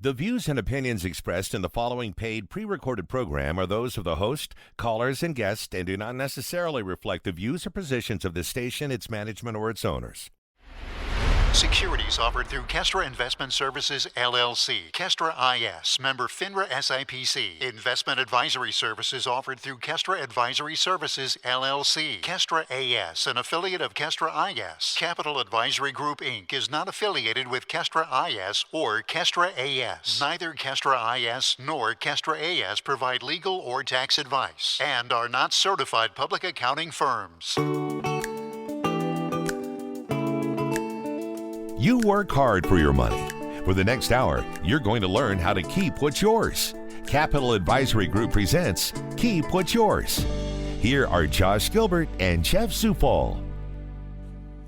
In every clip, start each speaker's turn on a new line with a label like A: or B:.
A: The views and opinions expressed in the following paid pre-recorded program are those of the host, callers, and guests and do not necessarily reflect the views or positions of the station, its management, or its owners.
B: Securities offered through Kestra Investment Services, LLC. Kestra IS, member FINRA SIPC. Investment advisory services offered through Kestra Advisory Services, LLC. Kestra AS, an affiliate of Kestra IS. Capital Advisory Group, Inc. is not affiliated with Kestra IS or Kestra AS. Neither Kestra IS nor Kestra AS provide legal or tax advice and are not certified public accounting firms.
A: You work hard for your money. For the next hour, you're going to learn how to keep what's yours. Capital Advisory Group presents Keep What's Yours. Here are Josh Gilbert and Jeff Zufall.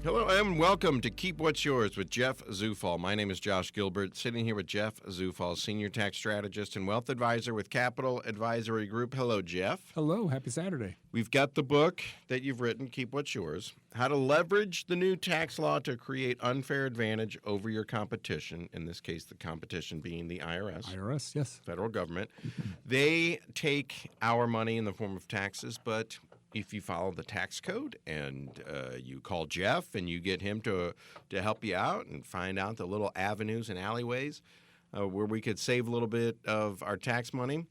C: Hello and welcome to Keep What's Yours with Jeff Zufall. My name is Josh Gilbert, sitting here with Jeff Zufall, Senior Tax Strategist and Wealth Advisor with Capital Advisory Group. Hello, Jeff.
D: Hello. Happy Saturday.
C: We've got the book that you've written, Keep What's Yours, How to Leverage the New Tax Law to Create Unfair Advantage Over Your Competition, in this case, the competition being the IRS.
D: IRS, yes.
C: Federal government. They take our money in the form of taxes, but if you follow the tax code and you call Jeff and you get him to help you out and find out the little avenues and alleyways where we could save a little bit of our tax money,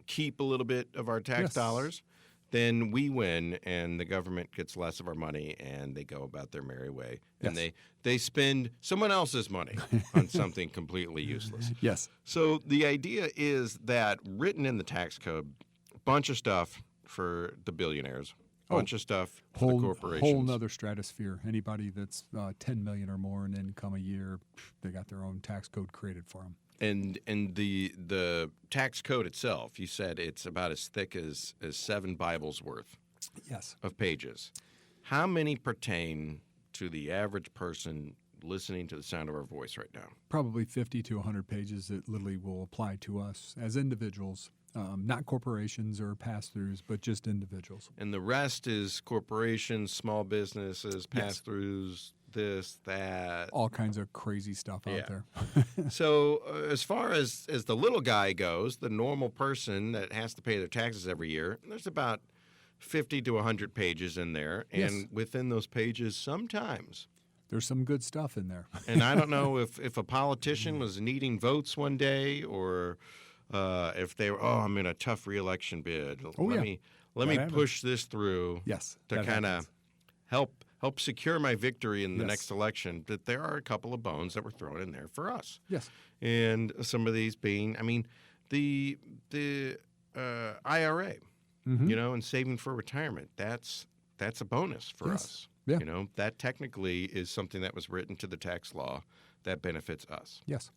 C: keep a little bit of our tax dollars, then we win and the government gets less of our money and they go about their merry way. And they spend someone else's money on something completely useless.
D: Yes.
C: So the idea is that written in the tax code, a bunch of stuff for the billionaires, bunch of stuff for the corporations.
D: Whole nother stratosphere. Anybody that's $10 million or more in income a year, they got their own tax code created for them.
C: And the tax code itself, you said it's about as thick as 7 Bibles worth of pages. How many pertain to the average person listening to the sound of our voice right now?
D: Probably 50 to 100 pages that literally will apply to us as individuals. Not corporations or pass-throughs, but just individuals.
C: And the rest is corporations, small businesses, pass-throughs, this, that.
D: All kinds of crazy stuff out there.
C: So as far as the little guy goes, the normal person that has to pay their taxes every year, there's about 50 to 100 pages in there. And within those pages, sometimes
D: there's some good stuff in there.
C: And I don't know if a politician was needing votes one day or if they were, I'm in a tough reelection bid. Let me push this through to kind of help secure my victory in the next election. That there are a couple of bones that were thrown in there for us.
D: Yes.
C: And some of these being, the IRA, and saving for retirement. That's a bonus for us. Yeah. That technically is something that was written to the tax law that benefits us.
D: Yes.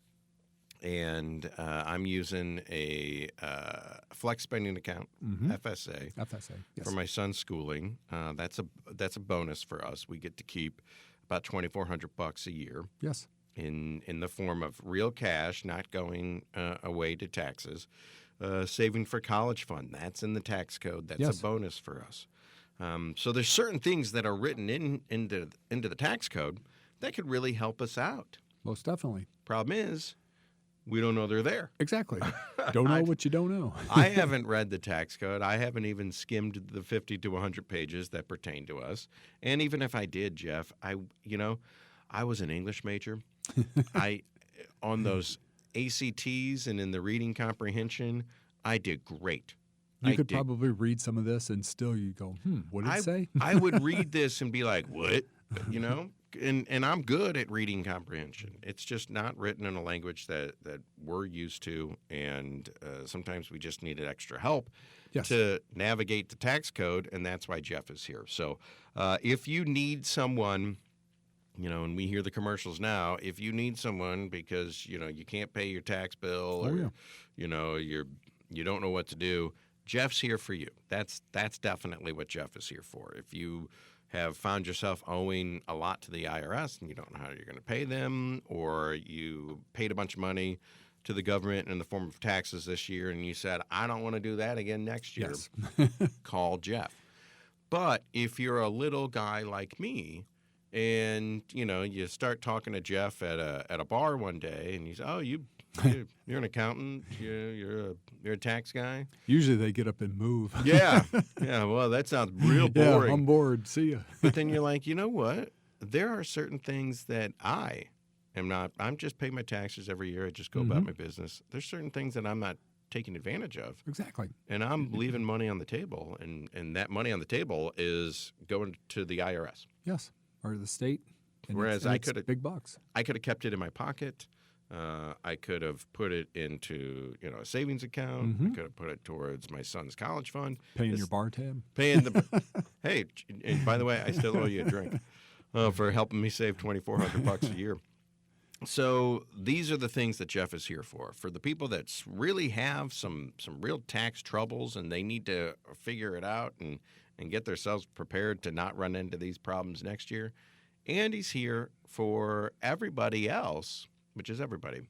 C: And I'm using a flex spending account, FSA, for my son's schooling. That's a bonus for us. We get to keep about $2,400 a year.
D: Yes.
C: In the form of real cash, not going away to taxes. Saving for college fund, that's in the tax code. That's a bonus for us. So there's certain things that are written into the tax code that could really help us out.
D: Most definitely.
C: Problem is, we don't know they're there.
D: Exactly. Don't know what you don't know.
C: I haven't read the tax code. I haven't even skimmed the 50 to 100 pages that pertain to us. And even if I did, Jeff, I was an English major. On those ACTs and in the reading comprehension, I did great.
D: You could probably read some of this and still you go, what did it say?
C: I would read this and be like, what? And I'm good at reading comprehension. It's just not written in a language that we're used to, and sometimes we just needed extra help to navigate the tax code, and that's why Jeff is here. So if you need someone, and we hear the commercials now, if you need someone because, you can't pay your tax bill or, you don't know what to do, Jeff's here for you. That's definitely what Jeff is here for. If you have found yourself owing a lot to the IRS and you don't know how you're going to pay them, or you paid a bunch of money to the government in the form of taxes this year and you said, I don't want to do that again next year, call Jeff. But if you're a little guy like me and, you start talking to Jeff at a bar one day and you say, You're an accountant. You're a tax guy.
D: Usually they get up and move.
C: Yeah. Yeah. Well, that sounds real
D: Yeah,
C: boring.
D: I'm bored. See ya.
C: But then you're like, you know what? There are certain things that I am not. I'm just paying my taxes every year. I just go about my business. There's certain things that I'm not taking advantage of.
D: Exactly.
C: And I'm leaving money on the table, and that money on the table is going to the IRS.
D: Yes, or the state. And
C: Whereas
D: it's
C: I could have
D: big bucks.
C: I could have kept it in my pocket. I could have put it into a savings account. I could have put it towards my son's college fund.
D: Paying your bar tab.
C: Paying the hey, and by the way, I still owe you a drink for helping me save $2,400 a year. So these are the things that Jeff is here for. For the people that really have some real tax troubles and they need to figure it out and get themselves prepared to not run into these problems next year. And he's here for everybody else, which is everybody,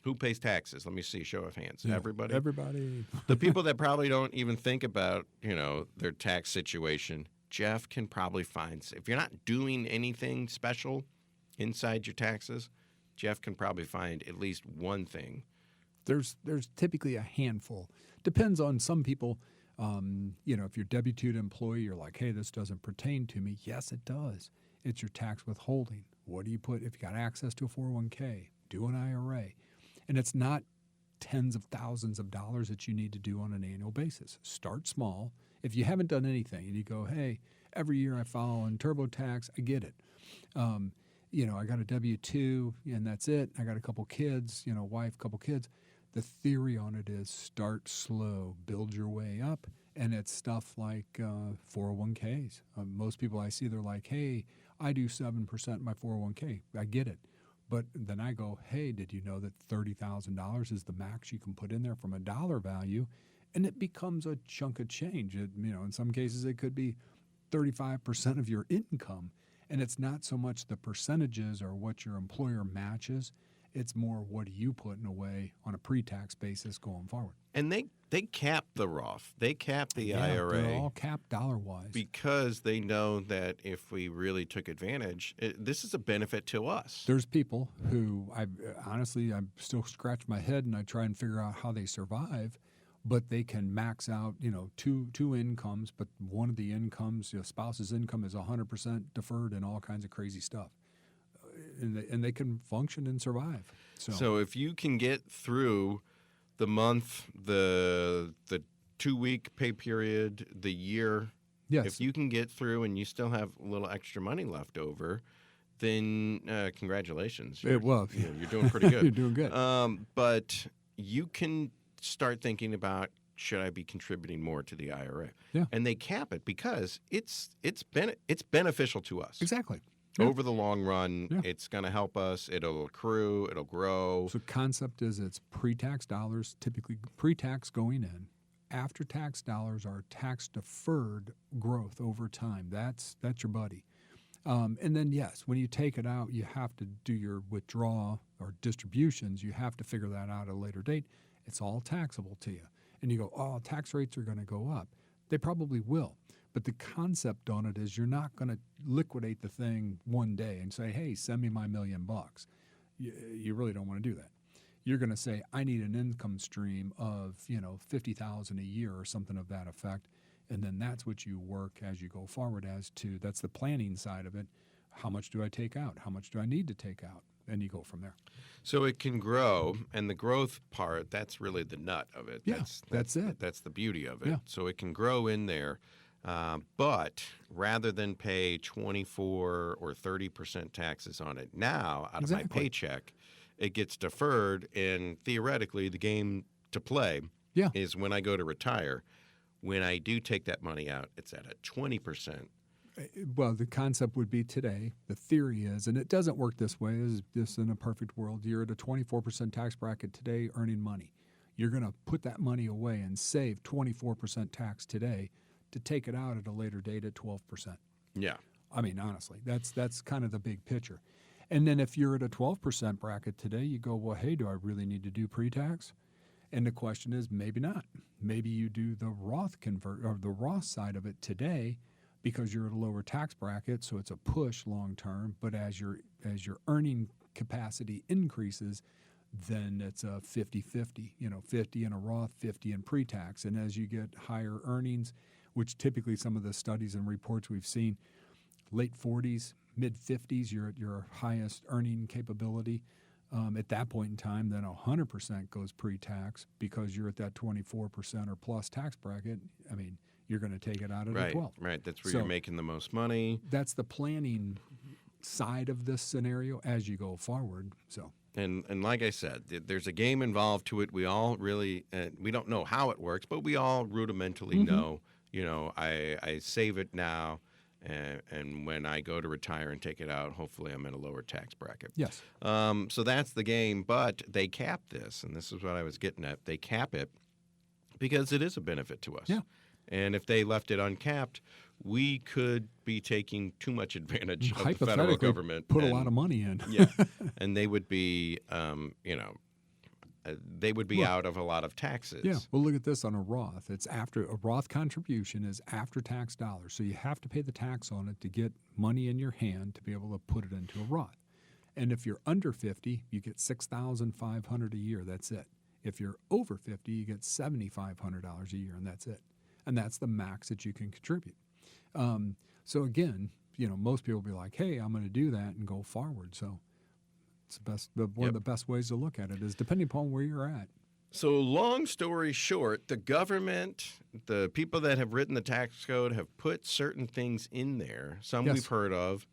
C: who pays taxes. Let me see, show of hands.
D: Yeah,
C: Everybody?
D: Everybody.
C: The people that probably don't even think about, their tax situation, Jeff can probably find. If you're not doing anything special inside your taxes, Jeff can probably find at least one thing.
D: There's typically a handful. Depends on some people. If you're a W-2 employee, you're like, hey, this doesn't pertain to me. Yes, it does. It's your tax withholding. What do you put if you got access to a 401k? Do an IRA. And it's not tens of thousands of dollars that you need to do on an annual basis. Start small. If you haven't done anything and you go, hey, every year I file on TurboTax, I get it. I got a W-2 and that's it. I got a couple kids, wife, couple kids. The theory on it is start slow, build your way up. And it's stuff like 401ks. Most people I see, they're like, hey, I do 7% in my 401k. I get it. But then I go, hey, did you know that $30,000 is the max you can put in there from a dollar value? And it becomes a chunk of change. In some cases, it could be 35% of your income. And it's not so much the percentages or what your employer matches. It's more what are you putting away on a pre-tax basis going forward.
C: And they cap the Roth. They cap the IRA.
D: They're all capped dollar-wise.
C: Because they know that if we really took advantage, this is a benefit to us.
D: There's people who, I still scratch my head and I try and figure out how they survive, but they can max out, two incomes, but one of the incomes, spouse's income is 100% deferred and all kinds of crazy stuff. And they can function and survive.
C: So if you can get through the month, the 2-week pay period, the year,
D: yes.
C: If you can get through and you still have a little extra money left over, then congratulations. You're doing pretty good.
D: You're doing good.
C: But you can start thinking about, should I be contributing more to the IRA?
D: Yeah.
C: And they cap it because it's beneficial to us.
D: Exactly.
C: Yeah. Over the long run,
D: yeah.
C: It's going to help us. It'll accrue. It'll grow.
D: So concept is it's pre-tax dollars, typically pre-tax going in. After-tax dollars are tax-deferred growth over time. That's your buddy. And then, yes, when you take it out, you have to do your withdrawal or distributions. You have to figure that out at a later date. It's all taxable to you. And you go, oh, tax rates are going to go up. They probably will. But the concept on it is you're not going to liquidate the thing one day and say, hey, send me my $1 million. You really don't want to do that. You're going to say, I need an income stream of, $50,000 a year or something of that effect. And then that's what you work as you go forward as to, that's the planning side of it. How much do I take out? How much do I need to take out? And you go from there.
C: So it can grow, and the growth part, that's really the nut of it.
D: Yeah, that's it.
C: That's the beauty of it.
D: Yeah.
C: So it can grow in there. But rather than pay 24 or 30% taxes on it now out of my paycheck, it gets deferred, and theoretically the game to play is when I go to retire. When I do take that money out, it's at a 20%.
D: Well, the concept would be today, the theory is, and it doesn't work this way, is this in a perfect world, you're at a 24% tax bracket today earning money. You're going to put that money away and save 24% tax today to take it out at a later date at 12%.
C: Yeah.
D: I mean, honestly, that's kind of the big picture. And then if you're at a 12% bracket today, you go, well, hey, do I really need to do pre-tax? And the question is, maybe not. Maybe you do the Roth or the Roth side of it today because you're at a lower tax bracket, so it's a push long term. But as your earning capacity increases, then it's a 50-50, 50 in a Roth, 50 in pre-tax. And as you get higher earnings, which typically some of the studies and reports we've seen, late 40s, mid 50s, you're at your highest earning capability. At that point in time, then 100% goes pre-tax because you're at that 24% or plus tax bracket. I mean, you're going to take it out at a 12.
C: Right. That's where you're making the most money.
D: That's the planning side of this scenario as you go forward. So.
C: And like I said, there's a game involved to it. We all really, we don't know how it works, but we all rudimentally know, I save it now, and when I go to retire and take it out, hopefully I'm in a lower tax bracket.
D: Yes.
C: So that's the game, but they cap this, and this is what I was getting at. They cap it because it is a benefit to us.
D: Yeah.
C: And if they left it uncapped, we could be taking too much advantage of the federal
D: Hypothetically,
C: government.
D: put a lot of money in.
C: Yeah, and they would be, they would be
D: Look,
C: out of a lot of taxes.
D: Yeah. Well, look at this on a Roth. It's after a Roth contribution is after tax dollars. So you have to pay the tax on it to get money in your hand to be able to put it into a Roth. And if you're under 50, you get $6,500 a year. That's it. If you're over 50, you get $7,500 a year, and that's it. And that's the max that you can contribute. So again, most people will be like, "Hey, I'm going to do that and go forward." So it's one of the best ways to look at it is depending upon where you're at.
C: So long story short, the government, the people that have written the tax code have put certain things in there. Some we've heard of,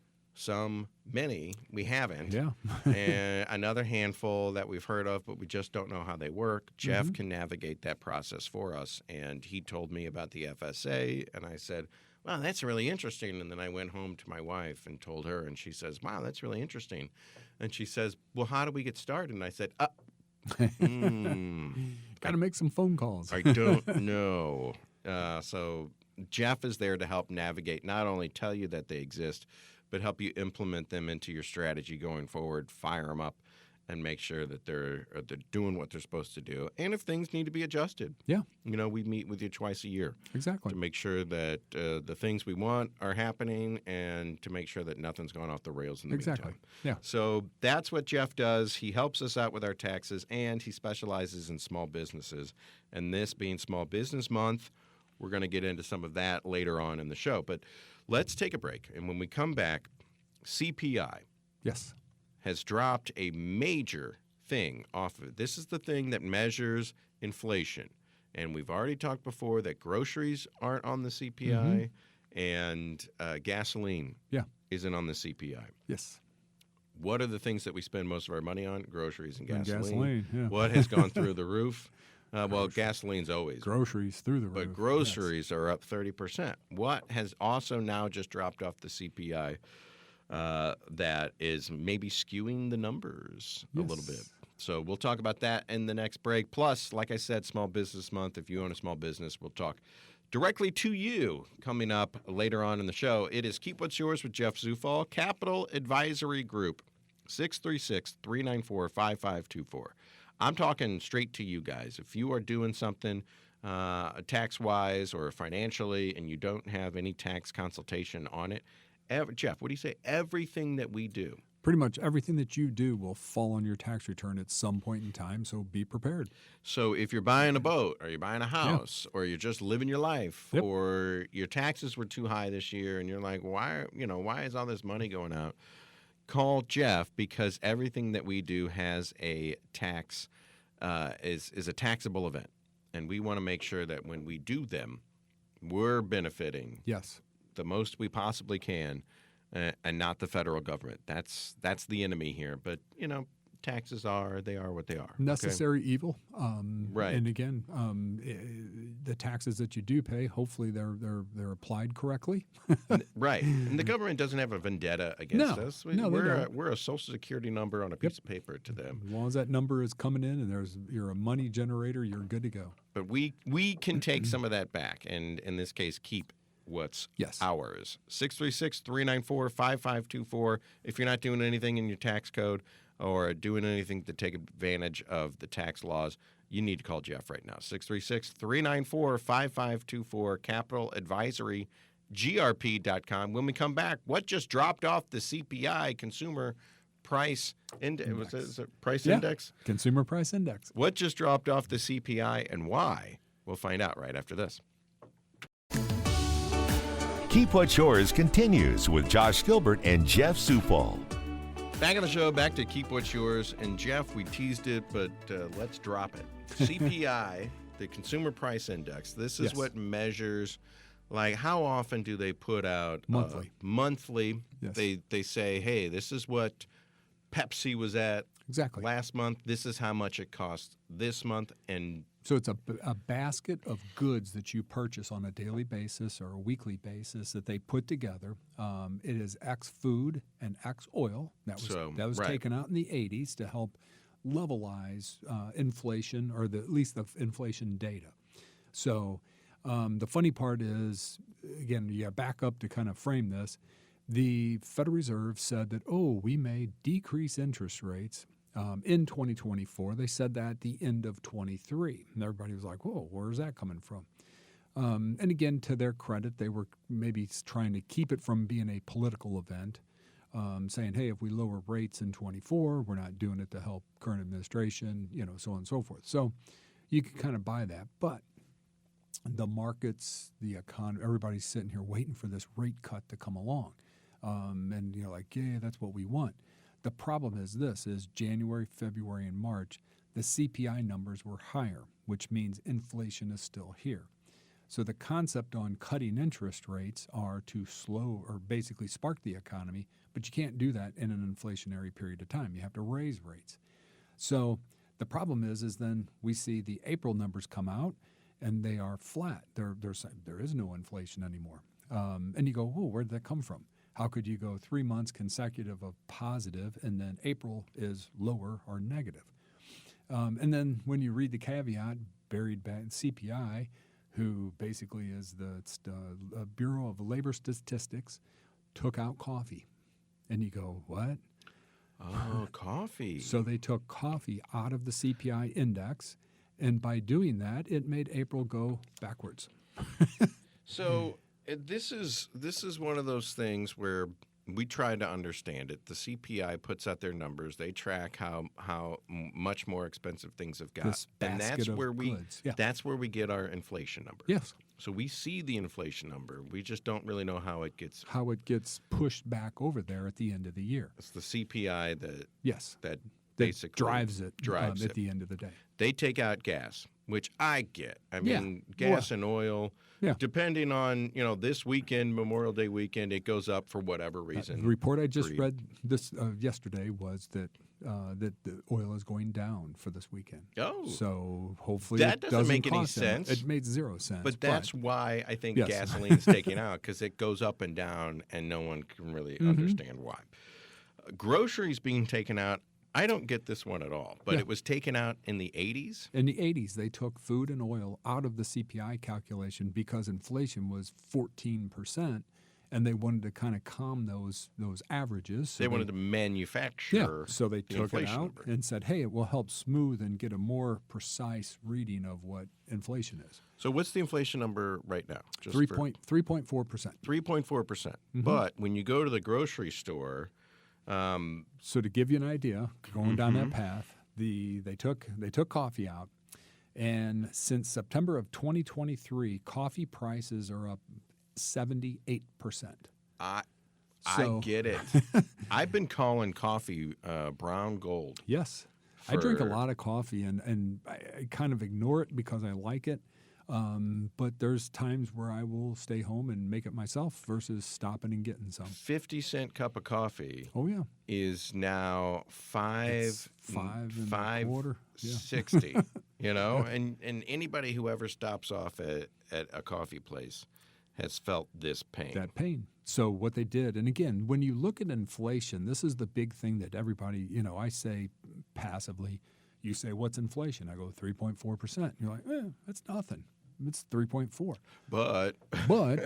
C: many we haven't.
D: Yeah.
C: And another handful that we've heard of, but we just don't know how they work. Jeff can navigate that process for us. And he told me about the FSA, and I said, wow, that's really interesting. And then I went home to my wife and told her, and she says, wow, that's really interesting. And she says, well, how do we get started? And I said,
D: got to make some phone calls.
C: I don't know. So Jeff is there to help navigate, not only tell you that they exist, but help you implement them into your strategy going forward, fire them up, and make sure that they're doing what they're supposed to do. And if things need to be adjusted, we meet with you twice a year.
D: Exactly.
C: To make sure that the things we want are happening and to make sure that nothing's gone off the rails in the meantime.
D: Yeah.
C: So that's what Jeff does. He helps us out with our taxes, and he specializes in small businesses. And this being Small Business Month, we're going to get into some of that later on in the show. But let's take a break. And when we come back, CPI.
D: Yes.
C: Has dropped a major thing off of it. This is the thing that measures inflation. And we've already talked before that groceries aren't on the CPI and gasoline isn't on the CPI.
D: Yes.
C: What are the things that we spend most of our money on? Groceries and gasoline.
D: Gasoline, yeah.
C: What has gone through the roof? Well, gasoline's always.
D: Groceries through the roof.
C: But groceries are up 30%. What has also now just dropped off the CPI that is maybe skewing the numbers a little bit. So we'll talk about that in the next break. Plus, like I said, Small Business Month. If you own a small business, we'll talk directly to you coming up later on in the show. It is Keep What's Yours with Jeff Zufall, Capital Advisory Group, 636-394-5524. I'm talking straight to you guys. If you are doing something tax-wise or financially and you don't have any tax consultation on it, Jeff, what do you say? Everything that we do.
D: Pretty much everything that you do will fall on your tax return at some point in time, so be prepared.
C: So if you're buying a boat or you're buying a house or you're just living your life or your taxes were too high this year and you're like, why is all this money going out? Call Jeff because everything that we do has a tax, is a taxable event. And we want to make sure that when we do them, we're benefiting.
D: Yes.
C: The most we possibly can, and not the federal government. That's the enemy here. But taxes are what they are.
D: Necessary evil.
C: Right.
D: And again, the taxes that you do pay, hopefully they're applied correctly.
C: Right. And the government doesn't have a vendetta against us. We're a Social Security number on a piece of paper to them.
D: As long as that number is coming in and you're a money generator, you're good to go.
C: But we can take some of that back, and in this case, keep what's ours. 636-394-5524. If you're not doing anything in your tax code or doing anything to take advantage of the tax laws, you need to call Jeff right now. 636-394-5524, CapitalAdvisoryGrp.com. When we come back, what just dropped off the CPI, Consumer price index. Was it, is it price
D: Yeah.
C: index?
D: Consumer Price Index.
C: What just dropped off the CPI and why? We'll find out right after this.
A: Keep What's Yours continues with Josh Gilbert and Jeff Zufall.
C: Back on the show, back to Keep What's Yours. And Jeff, we teased it, but let's drop it. CPI, the Consumer Price Index, this is
D: Yes.
C: what measures, like, how often do they put out?
D: Monthly.
C: Monthly.
D: Yes.
C: They say, hey, this is what Pepsi was at
D: Exactly.
C: last month. This is how much it costs this month. And
D: So it's a basket of goods that you purchase on a daily basis or a weekly basis that they put together. It is X food and X oil. That was
C: right.
D: taken out in the 80s to help levelize inflation, or at least the inflation data. So the funny part is, again, you back up to kind of frame this. The Federal Reserve said that, we may decrease interest rates in 2024. They said that at the end of 23. And everybody was like, whoa, where's that coming from? And again, to their credit, they were maybe trying to keep it from being a political event, saying, hey, if we lower rates in 24, we're not doing it to help current administration, so on and so forth. So you can kind of buy that. But the markets, the economy, everybody's sitting here waiting for this rate cut to come along. And you're like, yeah, that's what we want. The problem is January, February, and March, the CPI numbers were higher, which means inflation is still here. So the concept on cutting interest rates are to slow or basically spark the economy, but you can't do that in an inflationary period of time. You have to raise rates. So the problem is then we see the April numbers come out and they are flat. There is no inflation anymore. And you go, where did that come from? How could you go 3 months consecutive of positive and then April is lower or negative? And then when you read the caveat buried back in CPI, who basically is the Bureau of Labor Statistics, took out coffee. And you go, what?
C: oh, coffee.
D: So they took coffee out of the CPI index, and by doing that, it made April go backwards.
C: So this is one of those things where we try to understand it. The CPI puts out their numbers. They track how much more expensive things have got,
D: This
C: and
D: basket
C: that's
D: of
C: where
D: goods. Yeah.
C: that's where we get our inflation number.
D: Yes.
C: So we see the inflation number. We just don't really know how it gets.
D: How it gets pushed back over there at the end of the year.
C: It's the CPI that
D: Yes.
C: that
D: That
C: basically
D: drives it
C: drives
D: at
C: it.
D: the end of the day.
C: They take out gas, which I get. I
D: Yeah.
C: mean, gas and oil.
D: Yeah.
C: Depending on this weekend, Memorial Day weekend, it goes up for whatever reason.
D: The report I just
C: for-
D: read this yesterday was that the oil is going down for this weekend.
C: Oh.
D: So hopefully
C: That
D: it
C: doesn't make any
D: cost them.
C: sense.
D: It made 0 sense.
C: But that's why I think
D: Yes.
C: gasoline is taken out, because it goes up and down, and no one can really
D: Mm-hmm.
C: understand why. Groceries being taken out, I don't get this one at all, but
D: Yeah.
C: it was taken out in the 80s.
D: in the 80s, they took food and oil out of the CPI calculation because inflation was 14%, and they wanted to kind of calm those averages. So
C: They wanted to manufacture
D: Yeah, so they
C: the
D: took it
C: inflation
D: out
C: number.
D: and said, hey, it will help smooth and get a more precise reading of what inflation is.
C: So what's the inflation number right now? Just
D: 3.4%.
C: 3.4%.
D: Mm-hmm.
C: But when you go to the grocery store,
D: So to give you an idea, going down
C: Mm-hmm.
D: that path, they took coffee out, and since September of 2023, coffee prices are up 78%.
C: I
D: So-
C: get it. I've been calling coffee brown gold.
D: Yes, I drink a
C: For-
D: lot of coffee, and I kind of ignore it because I like it. But there's times where I will stay home and make it myself versus stopping and getting some.
C: 50-cent cup of coffee
D: Oh yeah,
C: is now
D: It's five and a quarter. Yeah.
C: 60. And anybody who ever stops off at a coffee place has felt this pain.
D: that pain. So what they did, and again, when you look at inflation, this is the big thing that everybody, I say passively, you say, what's inflation? I go 3.4%. You're like, that's nothing. It's 3.4.
C: But
D: But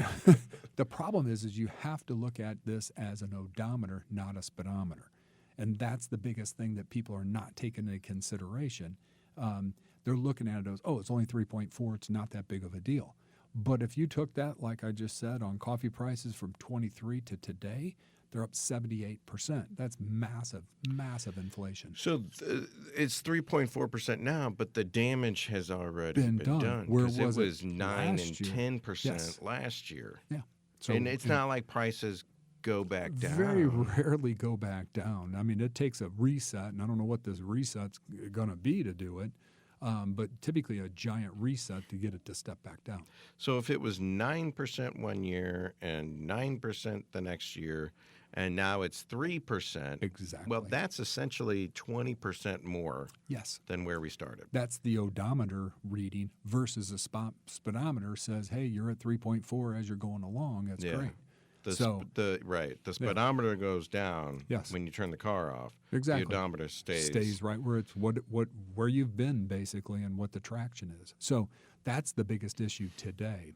D: the problem is you have to look at this as an odometer, not a speedometer. And that's the biggest thing that people are not taking into consideration. They're looking at it as, it's only 3.4. It's not that big of a deal. But if you took that, like I just said, on coffee prices from 23 to today, They're up 78%. That's massive, massive inflation.
C: So it's 3.4% now, but the damage has already been done.
D: Where
C: Because
D: was
C: it was 9 and
D: last year?
C: 10%
D: Yes.
C: last year.
D: Yeah. So,
C: And it's not like prices go back down.
D: Very rarely go back down. I mean, it takes a reset, and I don't know what this reset's going to be to do it, but typically a giant reset to get it to step back down.
C: So if it was 9% one year and 9% the next year, and now it's 3%.
D: Exactly.
C: Well, that's essentially 20% more
D: Yes.
C: than where we started.
D: That's the odometer reading versus a speedometer says, hey, you're at 3.4 as you're going along. That's great.
C: The speedometer goes down
D: Yes.
C: when you turn the car off.
D: Exactly.
C: The odometer
D: Stays right where it's where you've been basically and what the traction is. So that's the biggest issue today.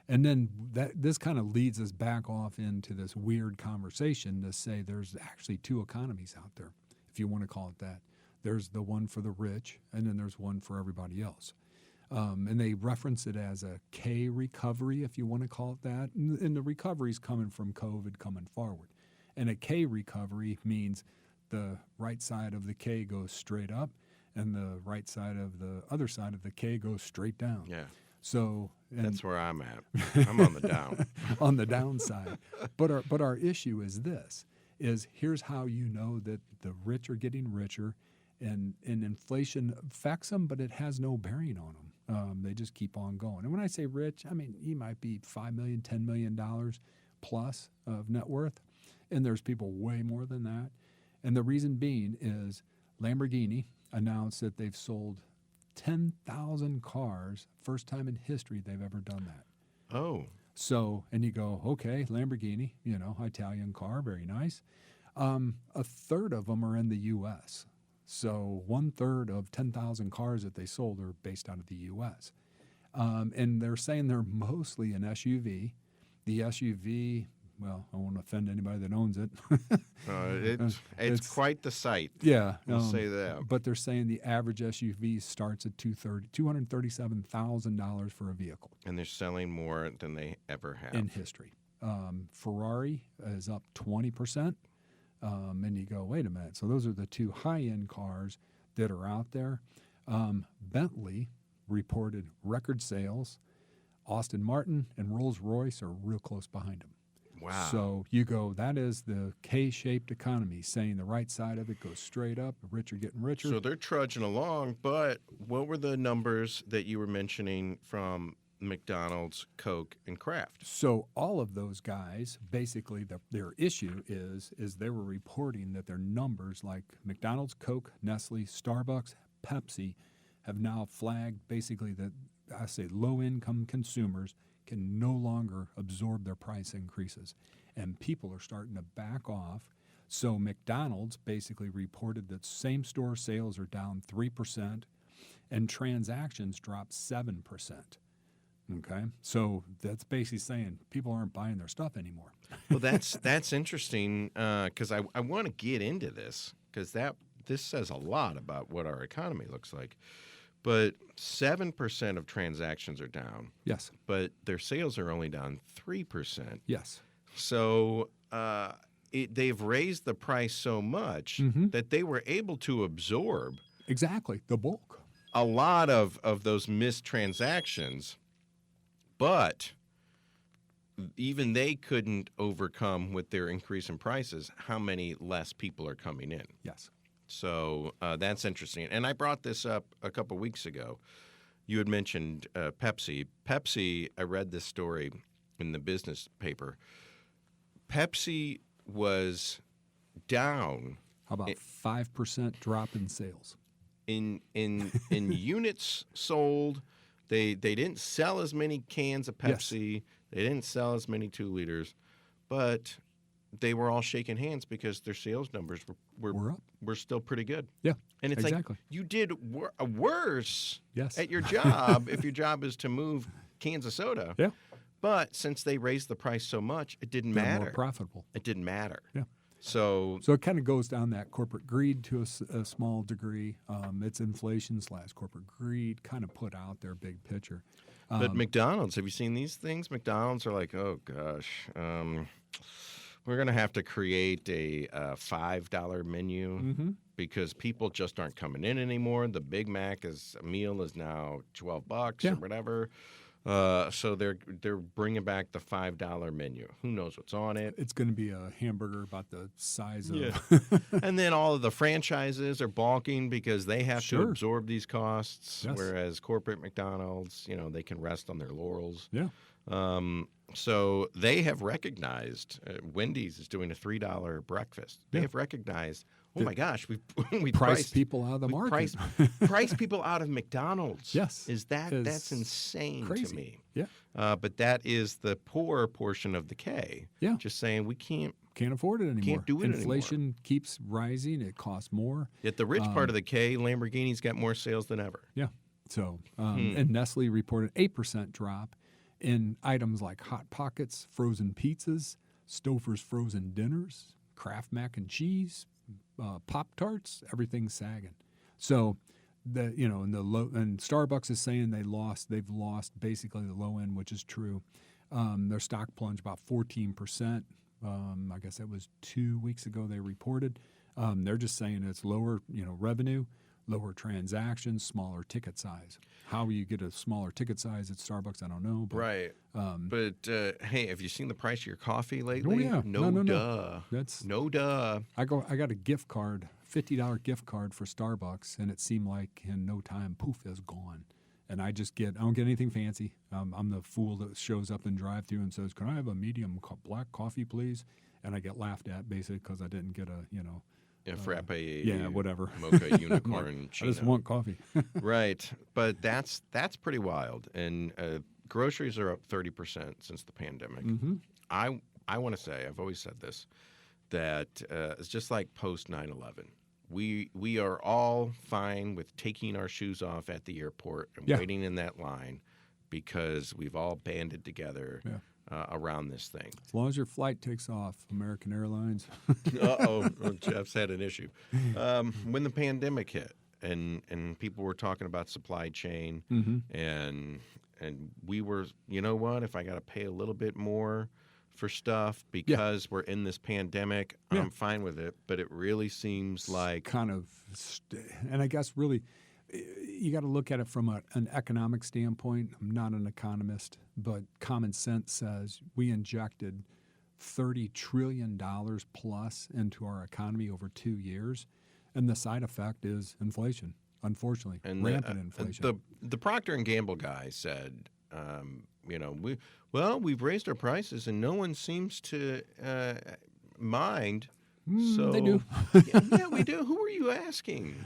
D: And then this kind of leads us back off into this weird conversation to say there's actually two economies out there, if you want to call it that. There's the one for the rich, and then there's one for everybody else. And they reference it as a K recovery, if you want to call it that. And the recovery is coming from COVID coming forward. And a K recovery means the right side of the K goes straight up, and the right side of the other side of the K goes straight down.
C: Yeah.
D: So
C: That's where I'm at. I'm on the down.
D: on the downside. But our issue is this, is here's how you know that the rich are getting richer and inflation affects them, but it has no bearing on them. They just keep on going. And when I say rich, I mean, he might be $5 million, $10 million plus of net worth. And there's people way more than that. And the reason being is Lamborghini announced that they've sold 10,000 cars, first time in history they've ever done that.
C: Oh.
D: So, and you go, okay, Lamborghini, Italian car, very nice. A third of them are in the U.S. So 1/3 of 10,000 cars that they sold are based out of the U.S. And they're saying they're mostly an SUV. The SUV, well, I won't offend anybody that owns it.
C: It's quite the sight.
D: Yeah.
C: I'll say that.
D: But they're saying the average SUV starts at $237,000 for a vehicle.
C: And they're selling more than they ever have.
D: In history. Ferrari is up 20%. And you go, wait a minute. So those are the two high-end cars that are out there. Bentley reported record sales. Austin Martin and Rolls-Royce are real close behind them.
C: Wow.
D: So you go, that is the K-shaped economy, saying the right side of it goes straight up, the rich are getting richer.
C: So they're trudging along, but what were the numbers that you were mentioning from McDonald's, Coke, and Kraft?
D: So all of those guys, basically their issue is they were reporting that their numbers like McDonald's, Coke, Nestle, Starbucks, Pepsi have now flagged basically that, I say, low-income consumers can no longer absorb their price increases. And people are starting to back off. So McDonald's basically reported that same-store sales are down 3% and transactions dropped 7%. Okay, so that's basically saying people aren't buying their stuff anymore.
C: Well, that's interesting because I want to get into this because this says a lot about what our economy looks like. But 7% of transactions are down.
D: Yes.
C: But their sales are only down 3%.
D: Yes.
C: So they've raised the price so much that they were able to absorb
D: exactly the bulk.
C: A lot of those missed transactions. But even they couldn't overcome with their increase in prices how many less people are coming in.
D: Yes.
C: So that's interesting. And I brought this up a couple weeks ago. You had mentioned Pepsi. Pepsi, I read this story in the business paper. Pepsi was down.
D: How about 5% drop in sales?
C: In units sold. They didn't sell as many cans of Pepsi. Yes. They didn't sell as many 2 liters, but they were all shaking hands because their sales numbers were still pretty good.
D: Yeah,
C: and it's
D: exactly.
C: like you did worse
D: yes.
C: at your job if your job is to move cans of soda.
D: Yeah.
C: But since they raised the price so much, it didn't matter.
D: More profitable.
C: It didn't matter.
D: Yeah.
C: So
D: it kind of goes down that corporate greed to a small degree. It's inflation / corporate greed kind of put out their big picture.
C: But McDonald's, have you seen these things? McDonald's are like, oh gosh, We're going to have to create a $5 menu because people just aren't coming in anymore. The Big Mac meal is now $12 or whatever. So they're bringing back the $5 menu. Who knows what's on it?
D: It's going to be a hamburger about the size of.
C: And then all of the franchises are balking because they have to absorb these costs, whereas corporate McDonald's, they can rest on their laurels.
D: Yeah.
C: So they have recognized Wendy's is doing a $3 breakfast. They have recognized. Oh my gosh, we
D: priced people out of the market.
C: Priced people out of McDonald's.
D: Yes,
C: that's insane
D: crazy
C: to me.
D: Yeah,
C: but that is the poor portion of the K.
D: Yeah,
C: just saying we can't
D: afford it anymore.
C: Can't do it
D: Inflation
C: anymore.
D: keeps rising. It costs more.
C: Yet the rich part of the K, Lamborghini's got more sales than ever.
D: Yeah. So and Nestle reported 8% drop in items like Hot Pockets, frozen pizzas, Stouffer's frozen dinners, Kraft mac and cheese. Pop-Tarts, everything's sagging. So and Starbucks is saying they've lost basically the low end, which is true. Their stock plunged about 14%. I guess that was 2 weeks ago they reported. They're just saying it's lower, revenue, lower transactions, smaller ticket size. How you get a smaller ticket size at Starbucks, I don't know. But,
C: right. But hey, have you seen the price of your coffee lately?
D: Oh, yeah.
C: No.
D: Duh.
C: No duh.
D: I got a gift card, $50 gift card for Starbucks, and it seemed like in no time, poof, it's gone. And I don't get anything fancy. I'm the fool that shows up in drive-thru and says, "Can I have a medium black coffee, please?" And I get laughed at basically because I didn't get a
C: frappe,
D: whatever.
C: Mocha unicorn.
D: I just want coffee.
C: Right, but that's pretty wild. And groceries are up 30% since the pandemic. I want to say, I've always said this, that it's just like post 9/11. We are all fine with taking our shoes off at the airport and waiting in that line because we've all banded together around this thing.
D: As long as your flight takes off, American Airlines.
C: Jeff's had an issue. When the pandemic hit and people were talking about supply chain and we were, if I got to pay a little bit more for stuff because we're in this pandemic, I'm fine with it. But it really seems like
D: and I guess really you got to look at it from an economic standpoint. I'm not an economist, but common sense says we injected $30 trillion plus into our economy over 2 years, and the side effect is inflation. Unfortunately, and rampant inflation.
C: The Procter & Gamble guy said, we've raised our prices and no one seems to mind. So
D: they do.
C: Yeah, we do. Who are you asking?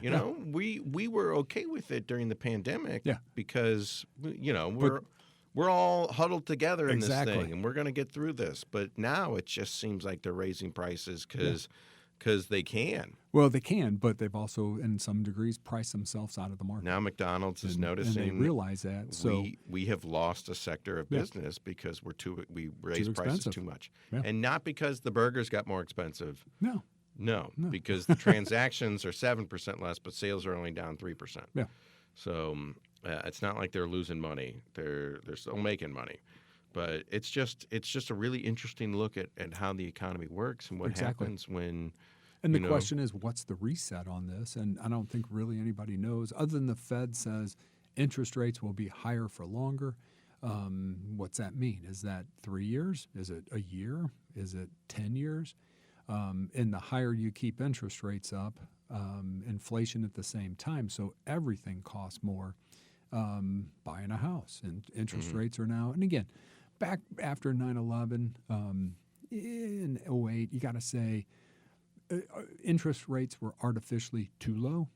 C: We were okay with it during the pandemic because we're all huddled together in this thing and we're going to get through this. But now it just seems like they're raising prices because they can.
D: Well, they can, but they've also, in some degrees, priced themselves out of the market.
C: Now McDonald's is noticing.
D: And they realize that. So
C: we have lost a sector of business because we raised prices too much. Yeah. And not because the burgers got more expensive. No, because the transactions are 7% less, but sales are only down 3%.
D: Yeah.
C: So it's not like they're losing money. They're still making money. But it's just a really interesting look at how the economy works and what happens when.
D: And the question is, what's the reset on this? And I don't think really anybody knows, other than the Fed says interest rates will be higher for longer. What's that mean? Is that 3 years? Is it a year? Is it 10 years? And the higher you keep interest rates up, inflation at the same time, so everything costs more. Buying a house, and interest rates are now, and again, back after 9/11, in 08, you got to say interest rates were artificially too low,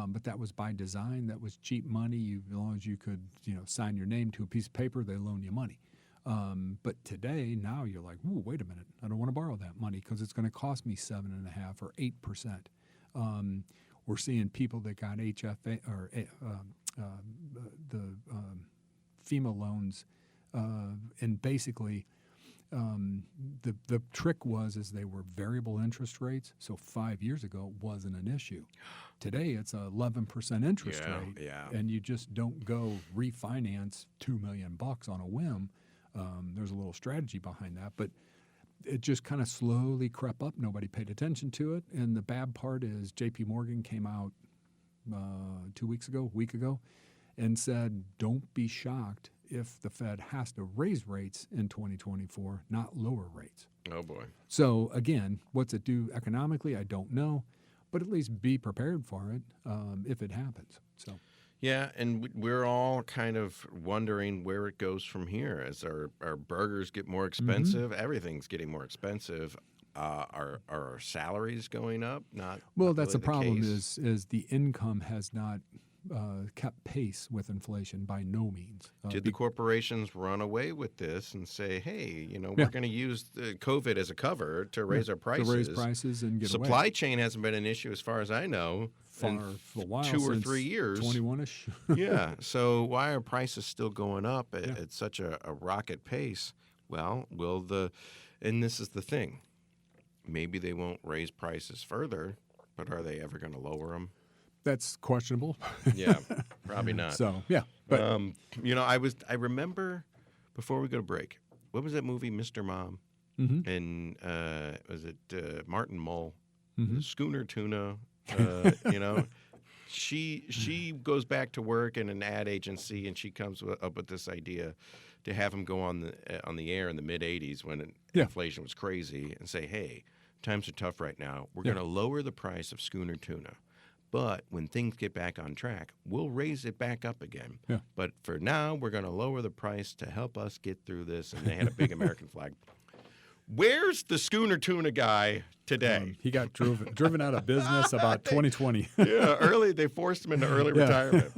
D: but that was by design. That was cheap money. As long as you could, sign your name to a piece of paper, they loan you money. But today, now you're like, ooh, wait a minute, I don't want to borrow that money because it's going to cost me 7.5% or 8%. We're seeing people that got HFA or the FEMA loans, and basically the trick was they were variable interest rates. So 5 years ago it wasn't an issue. Today it's 11% interest rate, and you just don't go refinance $2 million on a whim. There's a little strategy behind that, but it just kind of slowly crept up. Nobody paid attention to it. And the bad part is J.P. Morgan came out 2 weeks ago, a week ago, and said, don't be shocked if the Fed has to raise rates in 2024, not lower rates.
C: Oh, boy.
D: So, again, what's it do economically? I don't know. But at least be prepared for it if it happens. So,
C: yeah, and we're all kind of wondering where it goes from here as our burgers get more expensive. Everything's getting more expensive. Are our salaries going up? Not
D: that's
C: really
D: the problem
C: case.
D: is the income has not kept pace with inflation by no means.
C: Did the corporations run away with this and say, hey, we're going to use the COVID as a cover to raise our prices?
D: To raise prices and get away.
C: Supply chain hasn't been an issue as far as I know
D: For
C: in
D: a while,
C: 2 or
D: since
C: 3 years.
D: 21-ish.
C: Yeah. So why are prices still going up at such a rocket pace? Well, and this is the thing. Maybe they won't raise prices further, but are they ever going to lower them?
D: That's questionable.
C: Yeah, probably not.
D: So, yeah. But
C: I remember before we go to break, what was that movie, Mr. Mom? And was it Martin Mull, Schooner Tuna? She goes back to work in an ad agency, and she comes up with this idea to have him go on the air in the mid '80s when inflation was crazy, and say, "Hey, times are tough right now. We're going to lower the price of Schooner Tuna." But when things get back on track, we'll raise it back up again.
D: Yeah.
C: But for now, we're going to lower the price to help us get through this. And they had a big American flag. Where's the Schooner Tuna guy today?
D: He got driven out of business about 2020.
C: They forced him into early retirement,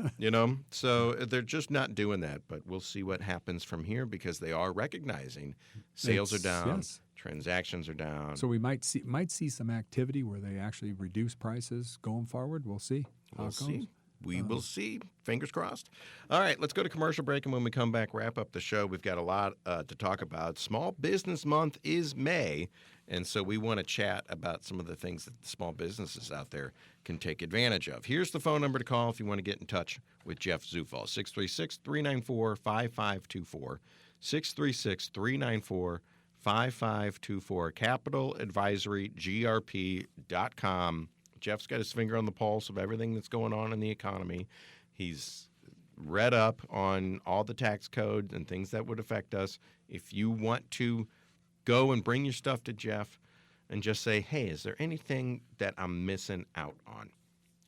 C: So they're just not doing that. But we'll see what happens from here because they are recognizing sales are down.
D: Yes.
C: Transactions are down.
D: So we might see some activity where they actually reduce prices going forward. We'll see.
C: We'll see. We will see. Fingers crossed. All right, let's go to commercial break, and when we come back, wrap up the show. We've got a lot to talk about. Small Business Month is May, and so we want to chat about some of the things that the small businesses out there can take advantage of. Here's the phone number to call if you want to get in touch with Jeff Zufall, 636-394-5524, 636-394-5524, CapitalAdvisoryGrp.com. Jeff's got his finger on the pulse of everything that's going on in the economy. He's read up on all the tax codes and things that would affect us. If you want to go and bring your stuff to Jeff and just say, hey, is there anything that I'm missing out on?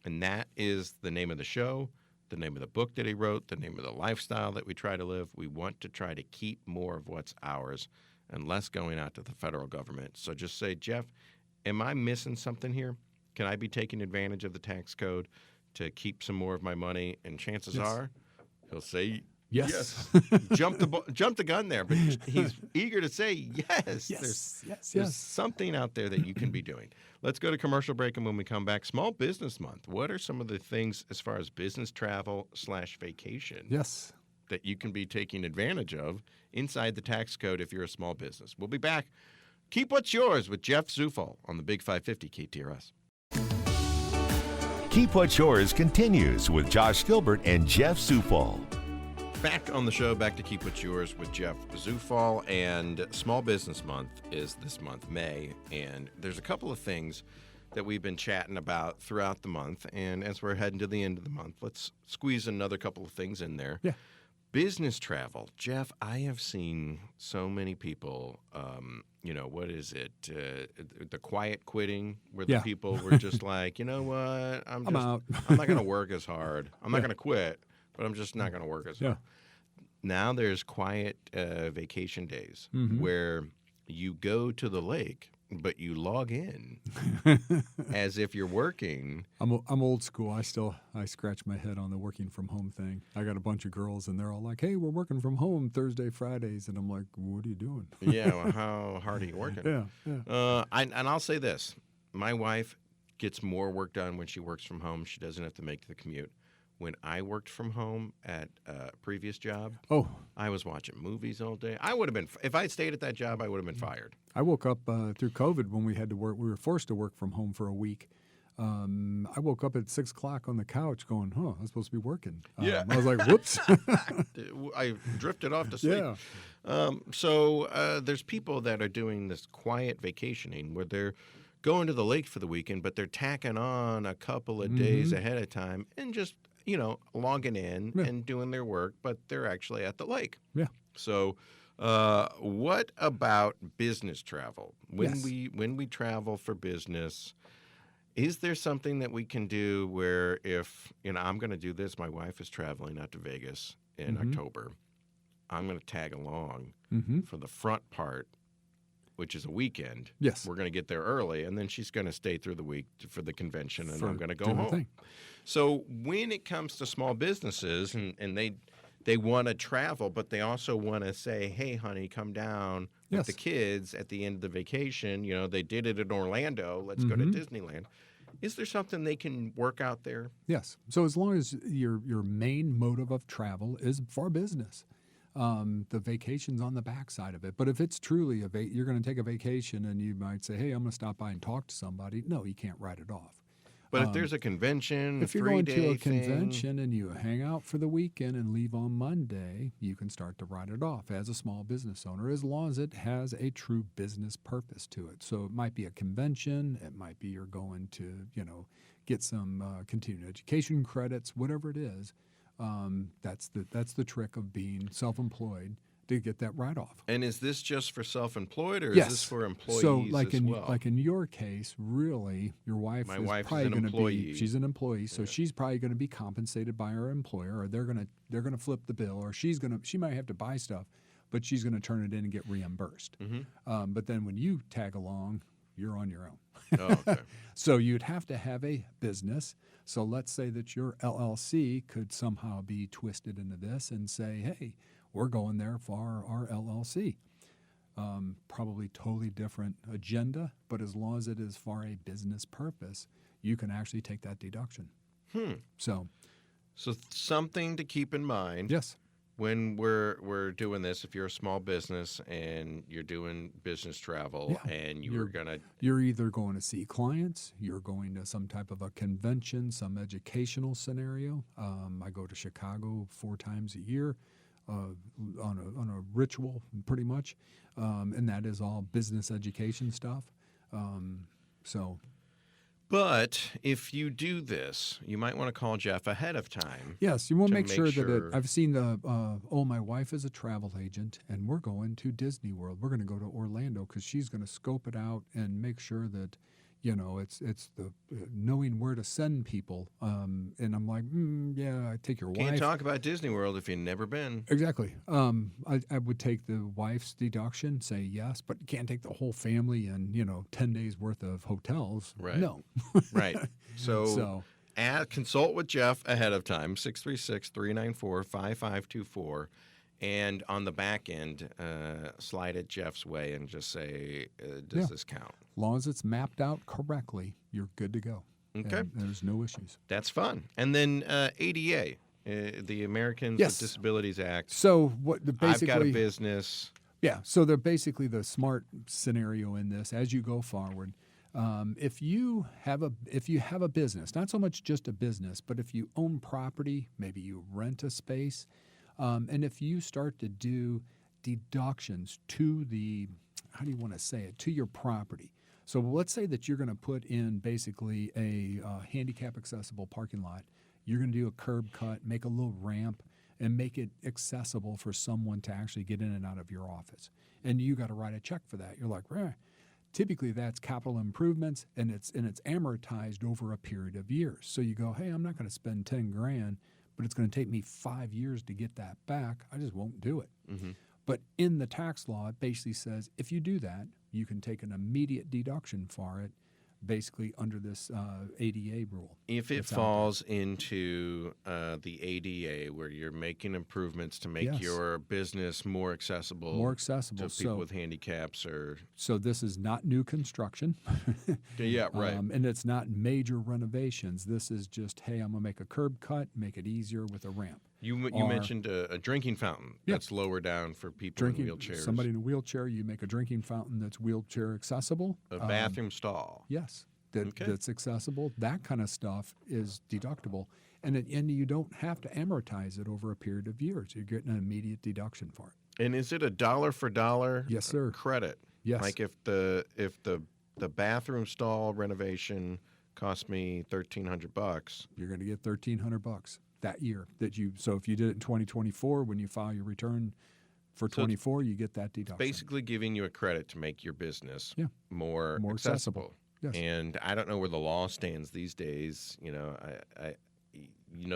C: And that is the name of the show, the name of the book that he wrote, the name of the lifestyle that we try to live. We want to try to keep more of what's ours and less going out to the federal government. So just say, Jeff, am I missing something here? Can I be taking advantage of the tax code to keep some more of my money? And chances are he'll say yes. Jump the gun there, but he's eager to say yes. There's something out there that you can be doing. Let's go to commercial break, and when we come back, Small Business Month. What are some of the things as far as business travel / vacation that you can be taking advantage of inside the tax code if you're a small business? We'll be back. Keep what's yours with Jeff Zufall on the Big 550 KTRS.
A: Keep What's Yours continues with Josh Gilbert and Jeff Zufall.
C: Back on the show, back to Keep What's Yours with Jeff Zufall, and Small Business Month is this month, May, and there's a couple of things that we've been chatting about throughout the month, and as we're heading to the end of the month, let's squeeze another couple of things in there.
D: Yeah.
C: Business travel. Jeff, I have seen so many people, what is it? The quiet quitting, where the people were just like, you know what? I'm
D: out.
C: I'm not going to work as hard. I'm not going to quit, but I'm just not going to work as hard. Now there's quiet vacation days where you go to the lake, but you log in as if you're working.
D: I'm old school. I scratch my head on the working from home thing. I got a bunch of girls, and they're all like, "Hey, we're working from home Thursday, Fridays," and I'm like, "What are you doing?"
C: Well, how hard are you working?
D: Yeah.
C: And I'll say this: my wife gets more work done when she works from home. She doesn't have to make the commute. When I worked from home at a previous job, I was watching movies all day. I would have been, if I had stayed at that job, I would have been fired.
D: I woke up through COVID when we had to work. We were forced to work from home for a week. I woke up at 6 o'clock on the couch going, I'm supposed to be working.
C: Yeah.
D: I was like, whoops.
C: I drifted off to sleep.
D: Yeah.
C: So there's people that are doing this quiet vacationing where they're going to the lake for the weekend, but they're tacking on a couple of days ahead of time and just, logging in and doing their work, but they're actually at the lake.
D: Yeah.
C: So what about business travel? When we travel for business, is there something that we can do where if, I'm going to do this, my wife is traveling out to Vegas in October, I'm going to tag along for the front part, which is a weekend.
D: Yes.
C: We're going to get there early, and then she's going to stay through the week for the convention, and I'm going to go
D: do the
C: home.
D: thing.
C: So when it comes to small businesses, and they want to travel, but they also want to say, hey, honey, come down with the kids at the end of the vacation. They did it in Orlando. Let's go to Disneyland. Is there something they can work out there?
D: Yes. So as long as your main motive of travel is for business, the vacation's on the backside of it. But if it's truly you're going to take a vacation and you might say, hey, I'm going to stop by and talk to somebody. No, you can't write it off.
C: But if there's a convention,
D: if you're going to a convention and you hang out for the weekend and leave on Monday, you can start to write it off as a small business owner as long as it has a true business purpose to it. So it might be a convention. It might be you're going to, get some continuing education credits, whatever it is. That's the trick of being self-employed to get that write-off.
C: And is this just for self-employed, or
D: Yes.
C: is this for employees
D: so like
C: as
D: in
C: well?
D: like in your case, really, your wife
C: My
D: is
C: wife is
D: probably
C: an
D: going to
C: employee.
D: be she's an employee, so she's probably going to be compensated by her employer, or they're going to flip the bill, or she might have to buy stuff, but she's going to turn it in and get reimbursed. But then when you tag along, you're on your own.
C: Oh, okay.
D: So you'd have to have a business. So let's say that your LLC could somehow be twisted into this and say, hey, we're going there for our LLC. Probably totally different agenda, but as long as it is for a business purpose, you can actually take that deduction. So
C: something to keep in mind.
D: yes.
C: When we're doing this, if you're a small business and you're doing business travel and
D: You're either going to see clients, you're going to some type of a convention, some educational scenario. I go to Chicago 4 times a year on a ritual, pretty much, and that is all business education stuff.
C: But if you do this, you might want to call Jeff ahead of time.
D: Yes, you want to make sure
C: sure-
D: that I've seen my wife is a travel agent, and we're going to Disney World. We're going to go to Orlando because she's going to scope it out and make sure that, it's the knowing where to send people. And I'm like, I take your
C: Can't
D: wife.
C: talk about Disney World if you've never been.
D: Exactly. I would take the wife's deduction, say yes, but you can't take the whole family and 10 days worth of hotels.
C: Right.
D: No.
C: Right. So consult with Jeff ahead of time, 636-394-5524. And on the back end, slide it Jeff's way and just say, does this count?
D: As long as it's mapped out correctly, you're good to go.
C: Okay.
D: And there's no issues.
C: That's fun. And then ADA, the Americans with Disabilities Act.
D: So basically,
C: I've got a business.
D: Yeah. So they're basically the smart scenario in this as you go forward. If you have a business, not so much just a business, but if you own property, maybe you rent a space, and if you start to do deductions to to your property. So let's say that you're going to put in basically a handicap accessible parking lot. You're going to do a curb cut, make a little ramp, and make it accessible for someone to actually get in and out of your office. And you got to write a check for that. You're like, typically that's capital improvements, and it's amortized over a period of years. So you go, hey, I'm not going to spend $10,000, but it's going to take me 5 years to get that back. I just won't do it.
C: Mm-hmm.
D: But in the tax law, it basically says if you do that, you can take an immediate deduction for it, basically under this ADA rule.
C: If it falls into the ADA, where you're making improvements to make your business more accessible to people with handicaps,
D: so this is not new construction.
C: Yeah, right.
D: And it's not major renovations. This is just, hey, I'm gonna make a curb cut, make it easier with a ramp.
C: You mentioned a drinking fountain that's lower down for people in wheelchairs.
D: Somebody in a wheelchair, you make a drinking fountain that's wheelchair accessible.
C: A bathroom stall.
D: Yes. that's accessible, that kind of stuff is deductible. And you don't have to amortize it over a period of years. You're getting an immediate deduction for it.
C: And is it a dollar for dollar
D: Yes, sir.
C: credit?
D: Yes.
C: Like if the bathroom stall renovation cost me $1,300,
D: you're going to get $1,300 that year So if you did it in 2024, when you file your return for 24, you get that deduction.
C: basically giving you a credit to make your business more
D: More accessible. Yes.
C: And I don't know where the law stands these days.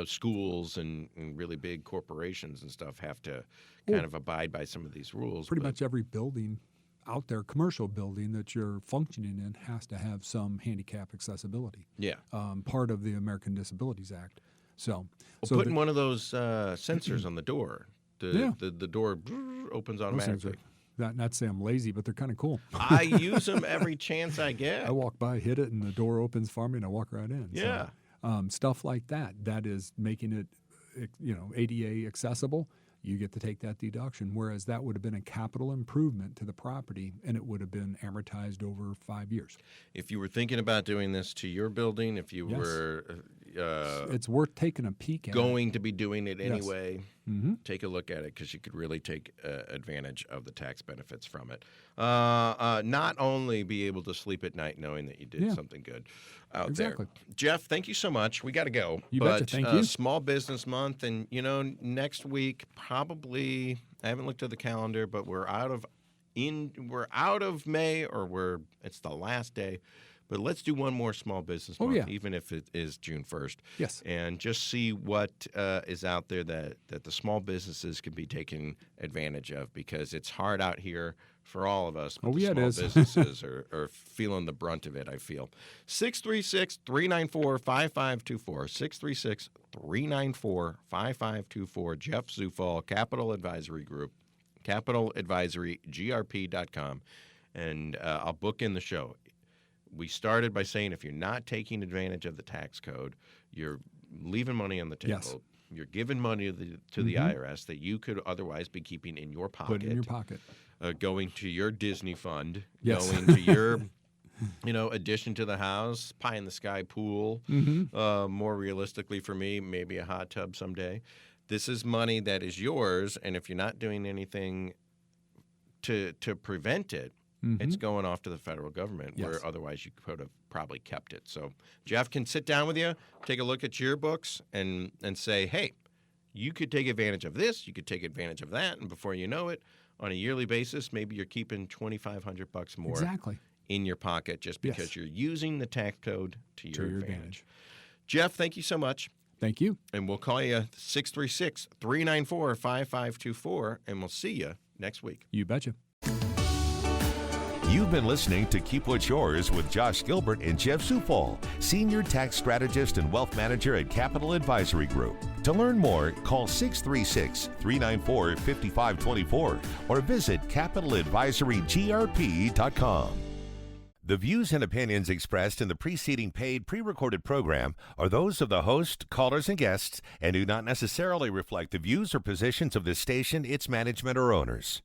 C: Schools and really big corporations and stuff have to kind of abide by some of these rules.
D: Pretty much every building out there, commercial building that you're functioning in, has to have some handicap accessibility.
C: Yeah.
D: Part of the American Disabilities Act.
C: Putting one of those sensors on the door. The door opens automatically.
D: Not say I'm lazy, but they're kind of cool.
C: I use them every chance I get.
D: I walk by, hit it, and the door opens for me, and I walk right in.
C: Yeah.
D: So, stuff like that is making it, ADA accessible. You get to take that deduction, whereas that would have been a capital improvement to the property, and it would have been amortized over 5 years.
C: If you were thinking about doing this to your building, if you were
D: it's worth taking a peek at.
C: Going to be doing it anyway,
D: Mm-hmm.
C: take a look at it because you could really take advantage of the tax benefits from it. Not only be able to sleep at night knowing that you did something good out there. Jeff, thank you so much. We got to go.
D: You betcha. Thank you.
C: Small Business Month, and next week probably. I haven't looked at the calendar, but we're out of May, or it's the last day. But let's do one more Small Business Month, even if it is June 1st.
D: Yes.
C: And just see what is out there that the small businesses can be taken advantage of, because it's hard out here for all of us. But the small businesses are feeling the brunt of it, I feel. 636-394-5524. 636-394-5524. Jeff Zufall, Capital Advisory Group, CapitalAdvisoryGrp.com. And I'll book in the show. We started by saying if you're not taking advantage of the tax code, you're leaving money on the table.
D: Yes.
C: You're giving money to the IRS that you could otherwise be keeping in your pocket.
D: Put in your pocket.
C: Going to your Disney fund.
D: Yes.
C: Going to your addition to the house, pie in the sky pool.
D: Mm-hmm.
C: More realistically for me, maybe a hot tub someday. This is money that is yours, and if you're not doing anything to prevent it, it's going off to the federal government, where otherwise you could have probably kept it. So Jeff can sit down with you, take a look at your books, and say, hey, you could take advantage of this, you could take advantage of that, and before you know it, on a yearly basis, maybe you're keeping $2,500 more in your pocket just because you're using the tax code to your advantage. Jeff, thank you so much.
D: Thank you.
C: And we'll call you 636-394-5524, and we'll see you next week.
D: You betcha.
A: You've been listening to Keep What's Yours with Josh Gilbert and Jeff Zufall, Senior Tax Strategist and Wealth Manager at Capital Advisory Group. To learn more, call 636-394-5524 or visit CapitalAdvisoryGrp.com. The views and opinions expressed in the preceding paid pre-recorded program are those of the host, callers, and guests, and do not necessarily reflect the views or positions of this station, its management, or owners.